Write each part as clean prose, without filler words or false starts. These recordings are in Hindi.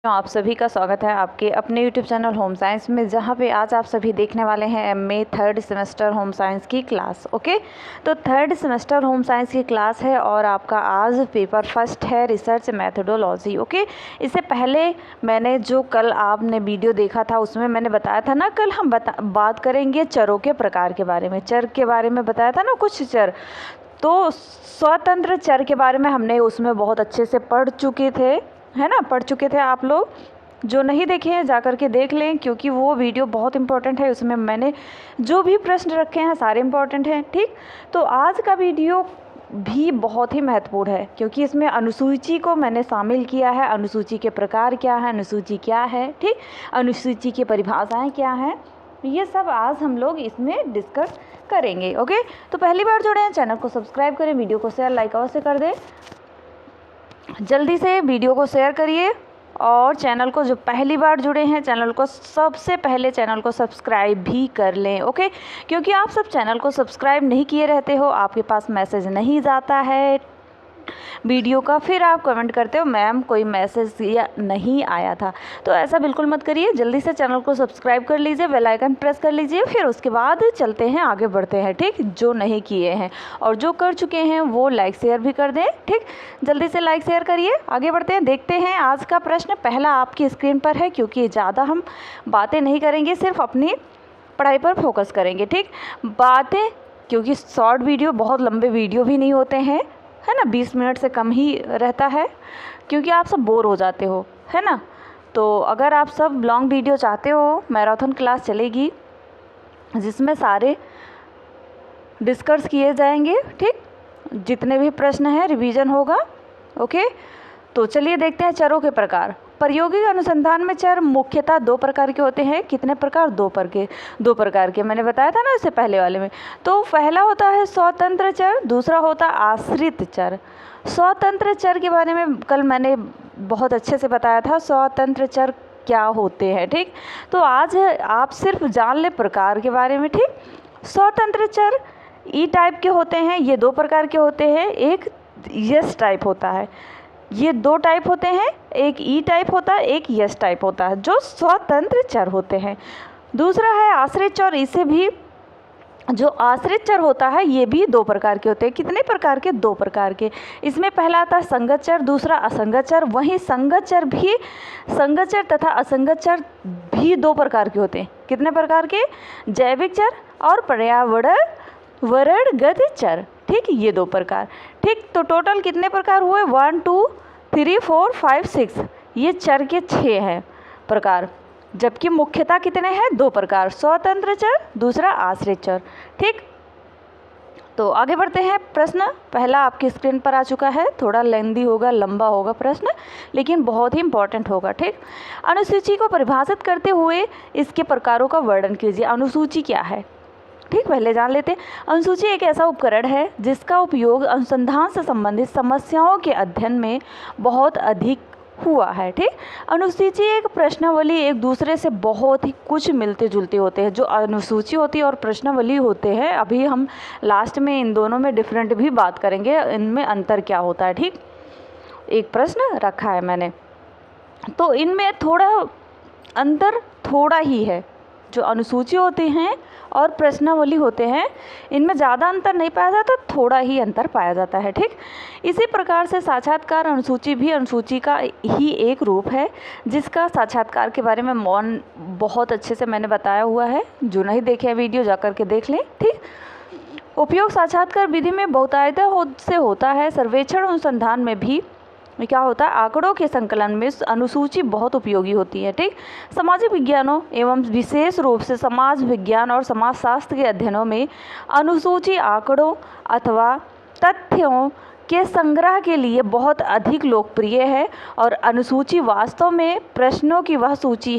आप सभी का स्वागत है आपके अपने YouTube चैनल होम साइंस में, जहाँ पे आज आप सभी देखने वाले हैं MA third semester home science की क्लास। ओके, तो थर्ड सेमेस्टर होम साइंस की क्लास है और आपका आज पेपर फर्स्ट है रिसर्च मेथोडोलॉजी। ओके, इससे पहले मैंने जो कल आपने वीडियो देखा था उसमें मैंने बताया था ना, कल हम बात करेंगे चरों के प्रकार के बारे में, चर के बारे में बताया था ना कुछ चर। तो स्वतंत्र चर के बारे में हमने उसमें बहुत अच्छे से पढ़ चुके थे, है ना, पढ़ चुके थे। आप लोग जो नहीं देखे हैं जा कर के देख लें, क्योंकि वो वीडियो बहुत इंपॉर्टेंट है। उसमें मैंने जो भी प्रश्न रखे हैं सारे इंपॉर्टेंट हैं। ठीक, तो आज का वीडियो भी बहुत ही महत्वपूर्ण है, क्योंकि इसमें अनुसूची को मैंने शामिल किया है। अनुसूची के प्रकार क्या है, अनुसूची क्या है, ठीक, अनुसूची की परिभाषाएं क्या हैं, ये सब आज हम लोग इसमें डिस्कस करेंगे। ओके, तो पहली बार जुड़े हैं चैनल को सब्सक्राइब करें, वीडियो को शेयर लाइक अवश्य कर दें। जल्दी से वीडियो को शेयर करिए और चैनल को, जो पहली बार जुड़े हैं चैनल को सबसे पहले चैनल को सब्सक्राइब भी कर लें। ओके, क्योंकि आप सब चैनल को सब्सक्राइब नहीं किए रहते हो, आपके पास मैसेज नहीं जाता है वीडियो का, फिर आप कमेंट करते हो मैम कोई मैसेज या नहीं आया था। तो ऐसा बिल्कुल मत करिए, जल्दी से चैनल को सब्सक्राइब कर लीजिए, बेल आइकन प्रेस कर लीजिए, फिर उसके बाद चलते हैं आगे बढ़ते हैं। ठीक, जो नहीं किए हैं और जो कर चुके हैं वो लाइक शेयर भी कर दें। ठीक, जल्दी से लाइक शेयर करिए, आगे बढ़ते हैं। देखते हैं आज का प्रश्न पहला आपकी स्क्रीन पर है, क्योंकि ज़्यादा हम बातें नहीं करेंगे, सिर्फ अपनी पढ़ाई पर फोकस करेंगे। ठीक, बातें, क्योंकि शॉर्ट वीडियो, बहुत लंबे वीडियो भी नहीं होते हैं, है ना, 20 मिनट से कम ही रहता है, क्योंकि आप सब बोर हो जाते हो, है ना। तो अगर आप सब लॉन्ग वीडियो चाहते हो, मैराथन क्लास चलेगी जिसमें सारे डिस्कस किए जाएंगे। ठीक, जितने भी प्रश्न हैं रिवीजन होगा। ओके, तो चलिए देखते हैं चरों के प्रकार। प्रायोगिक अनुसंधान में चर मुख्यतः दो प्रकार के होते हैं। कितने प्रकार? दो प्रकार के मैंने बताया था ना इससे पहले वाले में। तो पहला होता है स्वतंत्र चर, दूसरा होता है आश्रित चर। स्वतंत्र चर के बारे में कल मैंने बहुत अच्छे से बताया था, स्वतंत्र चर क्या होते हैं। ठीक, तो आज आप सिर्फ जान ले प्रकार के बारे में। ठीक, स्वतंत्र चर ई टाइप के होते हैं, ये दो प्रकार के होते हैं। एक यस टाइप होता है, ये दो टाइप होते हैं, एक ई टाइप होता है, एक यस टाइप होता है, जो स्वतंत्र चर होते हैं। दूसरा है आश्रित चर, इसे भी जो आश्रित चर होता है ये भी दो प्रकार के होते हैं। कितने प्रकार के? दो प्रकार के। इसमें पहला आता है संगत चर, दूसरा असंगत चर। वहीं संगत चर तथा असंगत चर भी दो प्रकार के होते हैं। कितने प्रकार के? जैविक चर और पर्यावरणगत चर। ठीक, ये दो प्रकार। ठीक, तो टोटल कितने प्रकार हुए? 1 2 3 4 5 6, ये चर के 6 हैं प्रकार, जबकि मुख्यतः कितने हैं? दो प्रकार, स्वतंत्र चर, दूसरा आश्रित चर। ठीक, तो आगे बढ़ते हैं। प्रश्न पहला आपकी स्क्रीन पर आ चुका है, थोड़ा लेंदी होगा, लंबा होगा प्रश्न, लेकिन बहुत ही इंपॉर्टेंट होगा। ठीक, अनुसूची को परिभाषित करते हुए इसके प्रकारों का वर्णन कीजिए। अनुसूची क्या है? ठीक, पहले जान लेते हैं। अनुसूची एक ऐसा उपकरण है जिसका उपयोग अनुसंधान से संबंधित समस्याओं के अध्ययन में बहुत अधिक हुआ है। ठीक, अनुसूची एक प्रश्नावली, एक दूसरे से बहुत ही कुछ मिलते जुलते होते हैं। जो अनुसूची होती है और प्रश्नावली होते हैं, अभी हम लास्ट में इन दोनों में डिफरेंट भी बात करेंगे, इनमें अंतर क्या होता है। ठीक, एक प्रश्न रखा है मैंने, तो इनमें थोड़ा अंतर थोड़ा ही है। जो अनुसूची होती हैं और प्रश्नावली होते हैं, इनमें ज़्यादा अंतर नहीं पाया जाता, थोड़ा ही अंतर पाया जाता है। ठीक, इसी प्रकार से साक्षात्कार अनुसूची भी अनुसूची का ही एक रूप है, जिसका साक्षात्कार के बारे में मौन बहुत अच्छे से मैंने बताया हुआ है। जो नहीं देखे वीडियो जाकर के देख लें। ठीक, उपयोग साक्षात्कार विधि में बहुतायता से होता है। सर्वेक्षण अनुसंधान में भी क्या होता है? आंकड़ों के संकलन में अनुसूची बहुत उपयोगी होती है। ठीक, सामाजिक विज्ञानों एवं विशेष रूप से समाज विज्ञान और समाजशास्त्र के अध्ययनों में अनुसूची आंकड़ों अथवा तथ्यों के संग्रह के लिए बहुत अधिक लोकप्रिय है। और अनुसूची वास्तव में प्रश्नों की वह सूची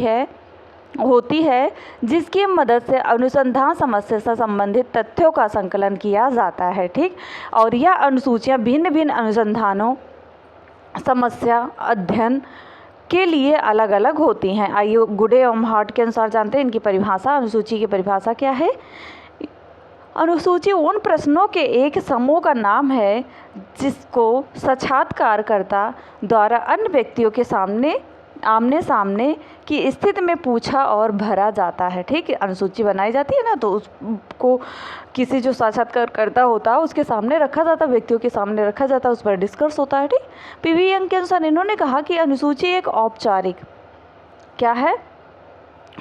होती है जिसकी मदद से अनुसंधान समस्या से संबंधित तथ्यों का संकलन किया जाता है। ठीक, और यह अनुसूचियाँ भिन्न भिन्न अनुसंधानों समस्या अध्ययन के लिए अलग अलग होती हैं। आइए गुडे एवं हार्ट के अनुसार जानते हैं इनकी परिभाषा। अनुसूची की परिभाषा क्या है? अनुसूची उन प्रश्नों के एक समूह का नाम है जिसको साक्षात्कारकर्ता द्वारा अन्य व्यक्तियों के सामने आमने सामने की स्थिति में पूछा और भरा जाता है। ठीक, अनुसूची बनाई जाती है ना, तो उसको किसी जो साक्षात्कारकर्ता होता है उसके सामने रखा जाता है, व्यक्तियों के सामने रखा जाता है, उस पर डिस्कस होता है। ठीक, पीवी यंग के अनुसार इन्होंने कहा कि अनुसूची एक औपचारिक क्या है,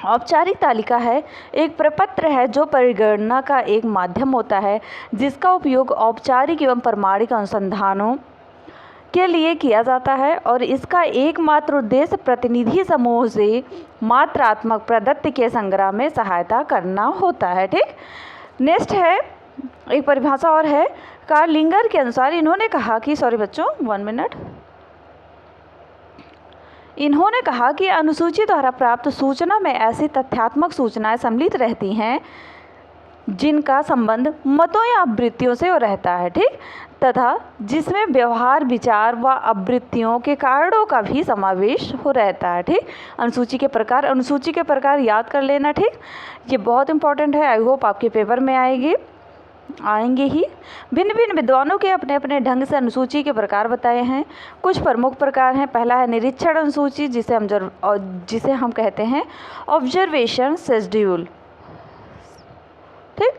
औपचारिक तालिका है, एक प्रपत्र है जो परिगणना का एक माध्यम होता है जिसका उपयोग औपचारिक एवं प्रमाणिक अनुसंधानों के लिए किया जाता है और इसका एकमात्र उद्देश्य प्रतिनिधि समूह से मात्रात्मक प्रदत्त के संग्रह में सहायता करना होता है। ठीक, नेक्स्ट है एक परिभाषा और है कार्ल लिंगर के अनुसार इन्होंने कहा कि इन्होंने कहा कि अनुसूची द्वारा प्राप्त सूचना में ऐसी तथ्यात्मक सूचनाएं सम्मिलित रहती हैं जिनका संबंध मतों या आवृत्तियों से रहता है। ठीक, तथा जिसमें व्यवहार, विचार व आवृत्तियों के कारणों का भी समावेश हो रहता है। ठीक, अनुसूची के प्रकार याद कर लेना। ठीक, ये बहुत इंपॉर्टेंट है, आई होप आपके पेपर में आएंगे ही। भिन्न भिन्न विद्वानों के अपने अपने ढंग से अनुसूची के प्रकार बताए हैं। कुछ प्रमुख प्रकार हैं। पहला है निरीक्षण अनुसूची, जिसे हम कहते हैं ऑब्जर्वेशन शेड्यूल। ठीक,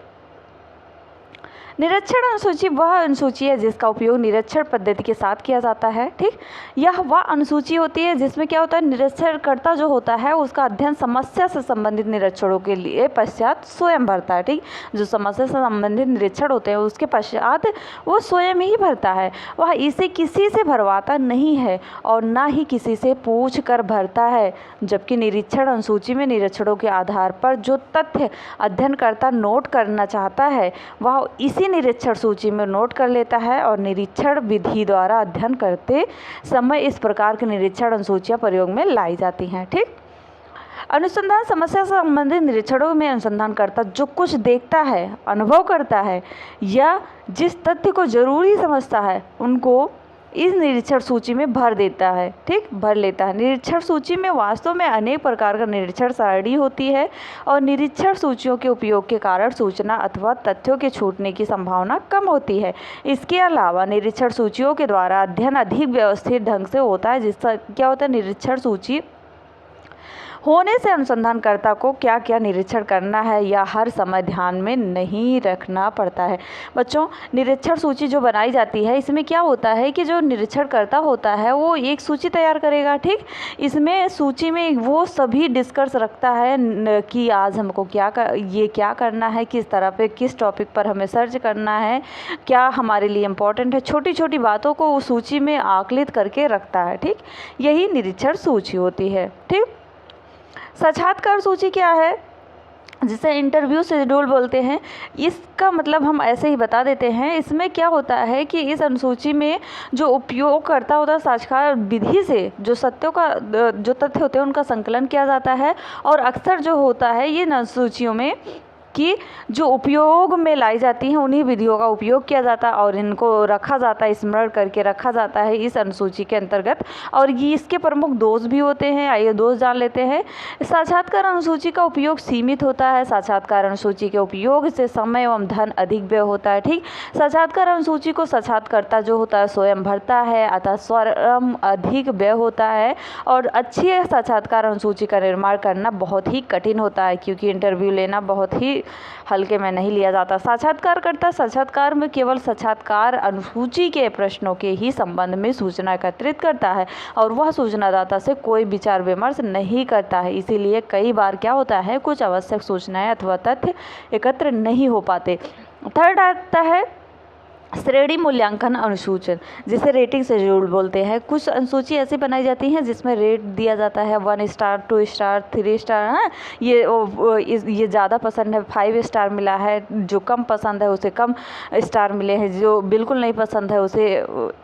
निरीक्षण अनुसूची वह अनुसूची है जिसका उपयोग निरीक्षण पद्धति के साथ किया जाता है। ठीक, यह वह अनुसूची होती है जिसमें क्या होता है, निरीक्षणकर्ता जो होता है उसका अध्ययन समस्या से संबंधित निरीक्षणों के लिए पश्चात स्वयं भरता है। ठीक, जो समस्या से संबंधित निरीक्षण होते हैं उसके पश्चात वो स्वयं ही भरता है। वह इसे किसी से भरवाता नहीं है और ना ही किसी से पूछ कर भरता है। जबकि निरीक्षण अनुसूची में निरीक्षणों के आधार पर जो तथ्य अध्ययनकर्ता नोट करना चाहता है वह इसी निरीक्षण सूची में नोट कर लेता है और निरीक्षण विधि द्वारा अध्ययन करते समय इस प्रकार की निरीक्षण अनुसूचियां प्रयोग में लाई जाती हैं। ठीक, अनुसंधान समस्या से संबंधित निरीक्षणों में अनुसंधानकर्ता जो कुछ देखता है, अनुभव करता है या जिस तथ्य को जरूरी समझता है उनको इस निरीक्षण सूची में भर लेता है। निरीक्षण सूची में वास्तव में अनेक प्रकार का निरीक्षण सारणी होती है और निरीक्षण सूचियों के उपयोग के कारण सूचना अथवा तथ्यों के छूटने की संभावना कम होती है। इसके अलावा निरीक्षण सूचियों के द्वारा अध्ययन अधिक व्यवस्थित ढंग से होता है। जिसका क्या होता है, निरीक्षण सूची होने से अनुसंधानकर्ता को क्या क्या निरीक्षण करना है या हर समय ध्यान में नहीं रखना पड़ता है। बच्चों, निरीक्षण सूची जो बनाई जाती है इसमें क्या होता है कि जो निरीक्षणकर्ता होता है वो एक सूची तैयार करेगा। ठीक, इसमें सूची में वो सभी डिस्कस रखता है कि आज हमको क्या करना है, किस तरह पे किस टॉपिक पर हमें सर्च करना है, क्या हमारे लिए इम्पोर्टेंट है, छोटी छोटी बातों को वो सूची में आकलित करके रखता है। ठीक, यही निरीक्षण सूची होती है। ठीक, साक्षात्कार सूची क्या है, जिसे इंटरव्यू शेड्यूल बोलते हैं। इसका मतलब हम ऐसे ही बता देते हैं। इसमें क्या होता है कि इस अनुसूची में जो उपयोग करता होता है साक्षात्कार विधि से जो तथ्य होते हैं उनका संकलन किया जाता है और अक्सर जो होता है ये अनुसूचियों में कि जो उपयोग में लाई जाती हैं उन्हीं विधियों का उपयोग किया जाता है और इनको रखा जाता है, स्मरण करके रखा जाता है इस अनुसूची के अंतर्गत। और ये इसके प्रमुख दोष भी होते हैं, आइए दोष जान लेते हैं। साक्षात्कार अनुसूची का उपयोग सीमित होता है। साक्षात्कार अनुसूची के उपयोग से समय एवं धन अधिक व्यय होता है। ठीक, साक्षात्कार अनुसूची को साक्षात्कारता जो होता है स्वयं भरता है, अतः स्वयं अधिक व्यय होता है और अच्छी साक्षात्कार अनुसूची का निर्माण करना बहुत ही कठिन होता है क्योंकि इंटरव्यू लेना बहुत ही हल्के में नहीं लिया जाता। साक्षात्कार में केवल साक्षात्कार अनुसूची के प्रश्नों के ही संबंध में सूचना एकत्रित करता है और वह सूचनादाता से कोई विचार विमर्श नहीं करता है। इसीलिए कई बार क्या होता है, कुछ आवश्यक सूचनाएं अथवा तथ्य एकत्र नहीं हो पाते। थर्ड आता है श्रेणी मूल्यांकन अनुसूचन, जिसे रेटिंग शेड्यूल बोलते हैं। कुछ अनुसूची ऐसी बनाई जाती हैं जिसमें रेट दिया जाता है 1 स्टार, 2 स्टार, 3 स्टार। हाँ, ये ज़्यादा पसंद है 5 स्टार मिला है, जो कम पसंद है उसे कम स्टार मिले हैं, जो बिल्कुल नहीं पसंद है उसे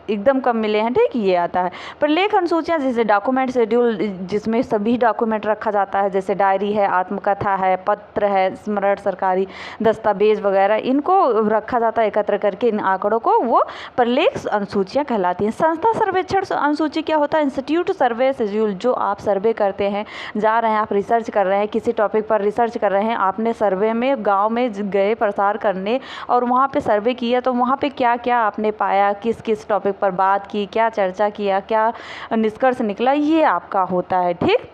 एकदम कम मिले हैं। ठीक, ये आता है। प्रलेख अनुसूचियाँ जैसे डॉक्यूमेंट शेड्यूल, जिसमें सभी डॉक्यूमेंट रखा जाता है, जैसे डायरी है, आत्मकथा है, पत्र है, स्मरण, सरकारी दस्तावेज वगैरह, इनको रखा जाता है एकत्र करके आंकड़ों को वो प्रलेख अनुसूचियाँ कहलाती हैं। संस्था सर्वेक्षण अनुसूची क्या होता है? इंस्टीट्यूट सर्वे शेड्यूल। जो आप सर्वे करते हैं, जा रहे हैं, आप रिसर्च कर रहे हैं, किसी टॉपिक पर रिसर्च कर रहे हैं, आपने सर्वे में गांव में गए प्रसार करने और वहाँ पे सर्वे किया, तो वहाँ पे क्या क्या आपने पाया, किस किस टॉपिक पर बात की, क्या चर्चा किया, क्या निष्कर्ष निकला, ये आपका होता है। ठीक,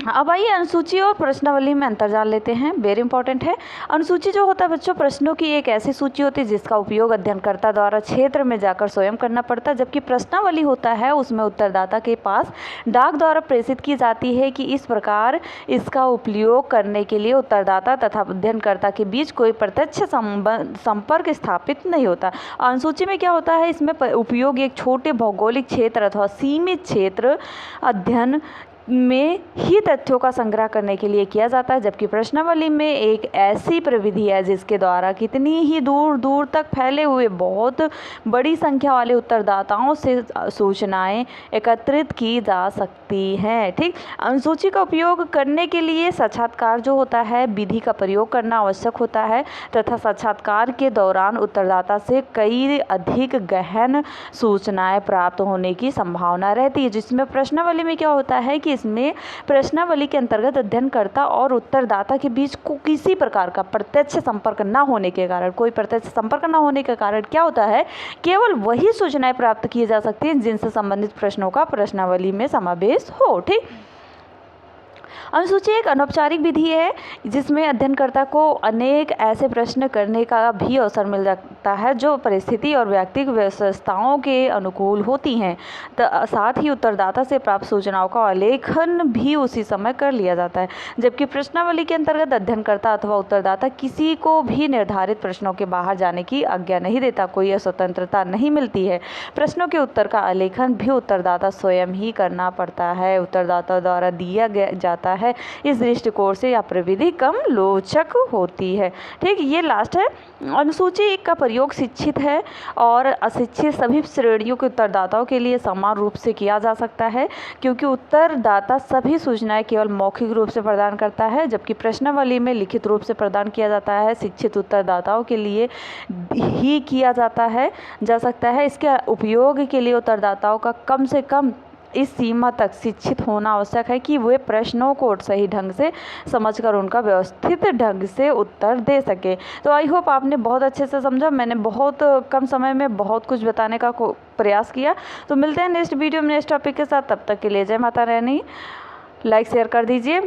अब आइए अनुसूची और प्रश्नावली में अंतर जान लेते हैं। वेरी इंपॉर्टेंट है। अनुसूची जो होता है बच्चों, प्रश्नों की एक ऐसी सूची होती है जिसका उपयोग अध्ययनकर्ता द्वारा क्षेत्र में जाकर स्वयं करना पड़ता है, जबकि प्रश्नावली होता है उसमें उत्तरदाता के पास डाक द्वारा प्रेषित की जाती है कि इस प्रकार इसका उपयोग करने के लिए उत्तरदाता तथा अध्ययनकर्ता के बीच कोई प्रत्यक्ष संपर्क स्थापित नहीं होता। अनुसूची में क्या होता है? इसमें उपयोग एक छोटे भौगोलिक क्षेत्र अथवा सीमित क्षेत्र अध्ययन में ही तथ्यों का संग्रह करने के लिए किया जाता है, जबकि प्रश्नावली में एक ऐसी प्रविधि है जिसके द्वारा कितनी ही दूर दूर तक फैले हुए बहुत बड़ी संख्या वाले उत्तरदाताओं से सूचनाएं एकत्रित की जा सकती हैं। ठीक, अनुसूची का उपयोग करने के लिए साक्षात्कार जो होता है विधि का प्रयोग करना आवश्यक होता है तथा साक्षात्कार के दौरान उत्तरदाता से कई अधिक गहन सूचनाएं प्राप्त होने की संभावना रहती है। जिसमें प्रश्नावली में क्या होता है कि इसमें प्रश्नावली के अंतर्गत अध्ययनकर्ता और उत्तरदाता के बीच को किसी प्रकार का प्रत्यक्ष संपर्क न होने के कारण, कोई प्रत्यक्ष संपर्क न होने के कारण क्या होता है, केवल वही सूचनाएं प्राप्त की जा सकती हैं जिनसे संबंधित प्रश्नों का प्रश्नावली में समावेश हो। ठीक, अनुसूची एक अनौपचारिक विधि है जिसमें अध्ययनकर्ता को अनेक ऐसे प्रश्न करने का भी अवसर मिल जाता है जो परिस्थिति और व्यक्तिगत विशेषताओं के अनुकूल होती हैं। साथ ही उत्तरदाता से प्राप्त सूचनाओं का आलेखन भी उसी समय कर लिया जाता है, जबकि प्रश्नावली के अंतर्गत अध्ययनकर्ता अथवा उत्तरदाता किसी को भी निर्धारित प्रश्नों के बाहर जाने की आज्ञा नहीं देता, कोई स्वतंत्रता नहीं मिलती है। प्रश्नों के उत्तर का आलेखन भी उत्तरदाता स्वयं ही करना पड़ता है, उत्तरदाता द्वारा दिया जाता है। इस दृष्टिकोण से यह प्रविधि कम रोचक होती है। ठीक, ये लास्ट है। अनुसूची का प्रयोग शिक्षित है और अशिक्षित सभी श्रेणियों के उत्तरदाताओं के लिए समान रूप से किया जा सकता है, क्योंकि उत्तरदाता सभी सूचनाएं केवल मौखिक रूप से प्रदान करता है, जबकि प्रश्नावली में लिखित रूप से प्रदान किया जाता है। शिक्षित उत्तरदाताओं के लिए ही किया जा सकता है। इसके उपयोग के लिए उत्तरदाताओं का कम से कम इस सीमा तक शिक्षित होना आवश्यक है कि वे प्रश्नों को सही ढंग से समझकर उनका व्यवस्थित ढंग से उत्तर दे सके। तो आई होप आपने बहुत अच्छे से समझा। मैंने बहुत कम समय में बहुत कुछ बताने का प्रयास किया। तो मिलते हैं नेक्स्ट वीडियो में नेक्स्ट टॉपिक के साथ। तब तक के लिए जय माता रानी। लाइक शेयर कर दीजिए।